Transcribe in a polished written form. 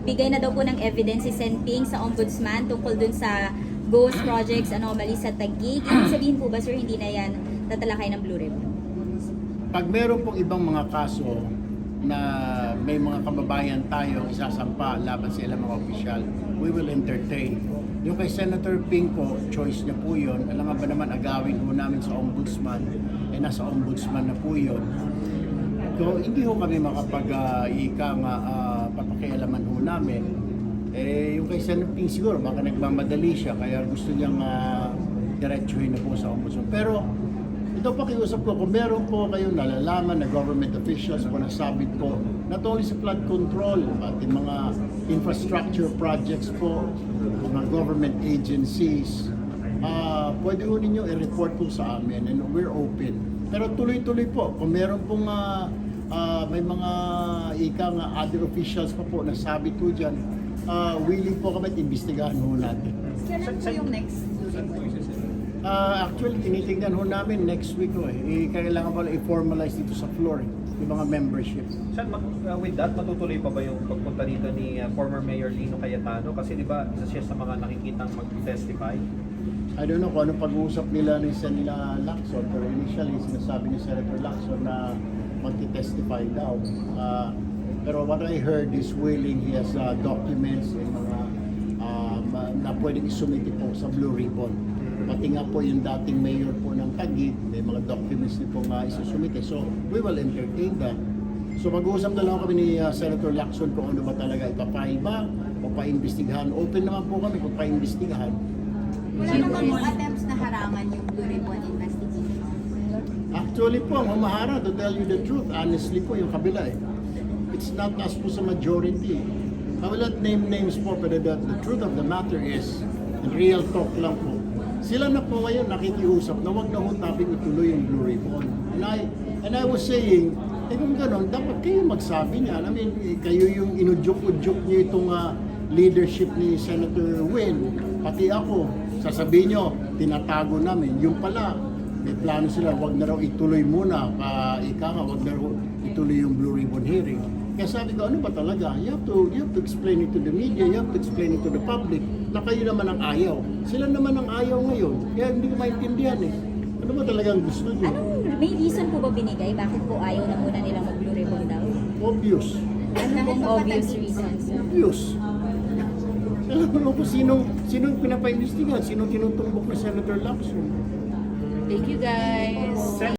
nagbigay na daw po ng evidence si Senping sa ombudsman tungkol dun sa ghost projects anomaly sa Taguig. Ibig sabihin po ba, sir, hindi na yan tatalakay ng Blue Ribbon? Pag meron pong ibang mga kaso na may mga kababayan tayo isasampa laban sa ilang mga opisyal, we will entertain. Yung kay Senator Ping po, choice niya po yun. Alam nga ba naman, agawin po namin sa ombudsman, nasa ombudsman na po yun. So, hindi ho kami papakialaman ho namin. Yung kay Senator Ping siguro, baka nagmamadali siya, kaya gusto niyang diretsuhin na po sa ombudsman. Pero, ito pakiusap ko, kung meron po kayong nalalaman na government officials o nasabit po, not only sa flood control, pati mga infrastructure projects po, mga government agencies, pwede po ninyo i-report po sa amin and we're open. Pero tuloy-tuloy po, kung meron pong may mga other officials pa po nasabit po dyan, willing po kami at imbestigahan po natin. Kailan po yung next? Actually, tinitingnan ho namin next week ho kailangan pala i-formalize dito sa floor yung mga membership. Sir, with that, matutuloy pa ba yung pagpunta dito ni former Mayor Lino Cayetano? Kasi di ba, isa siya sa mga nakikitang mag-testify? I don't know kung anong pag-uusap nila ni Sen. Lacson, pero initially sinasabi ni Senator Lacson na magti-testify daw. Pero what I heard is willing, he has documents and mga na pwedeng isumiti po sa Blue Ribbon. Pati nga po yung dating mayor po ng Taguig, may mga documents din po nga isusumite. So, we will entertain that. So, mag-uusap na lang kami ni Senator Lacson kung ano ba talaga, ipapahil ba o paimbestigahan. Open naman po kami kung paimbestigahan. Wala naman yung attempts na harangan yung Blue Ribbon investigation. Actually po, ang humaharang, to tell you the truth, honestly po, yung kabila it's not us po sa majority. I will not name names po, pero the truth of the matter is, real talk lang po. Sila na po ngayon nakikiusap na wag na hong topic ituloy yung Blue Ribbon. And I was saying, kung gano'n, dapat kayo magsabi niya. I mean, kayo yung inudyok-udyok niyo itong leadership ni Senator Win, pati ako. Sasabihin niyo, tinatago namin. Yung pala, may plano sila, wag na raw ituloy muna. Wag na raw ituloy yung Blue Ribbon hearing. Kaya sabi ko, ano ba talaga? You have to explain it to the media, you have to explain it to the public, na kayo naman ang ayaw. Sila naman ang ayaw ngayon. Kaya hindi ko maintindihan Ano ba talagang gusto niyo? May reason po ba binigay? Bakit po ayaw na muna nilang mag-Blue Ribbon daw? Obvious. Ano pong obvious reasons? Obvious. Alam mo kung sinong pinapaimbestigahan, sinong tinutumbok ni Senator Lacson. Thank you, guys.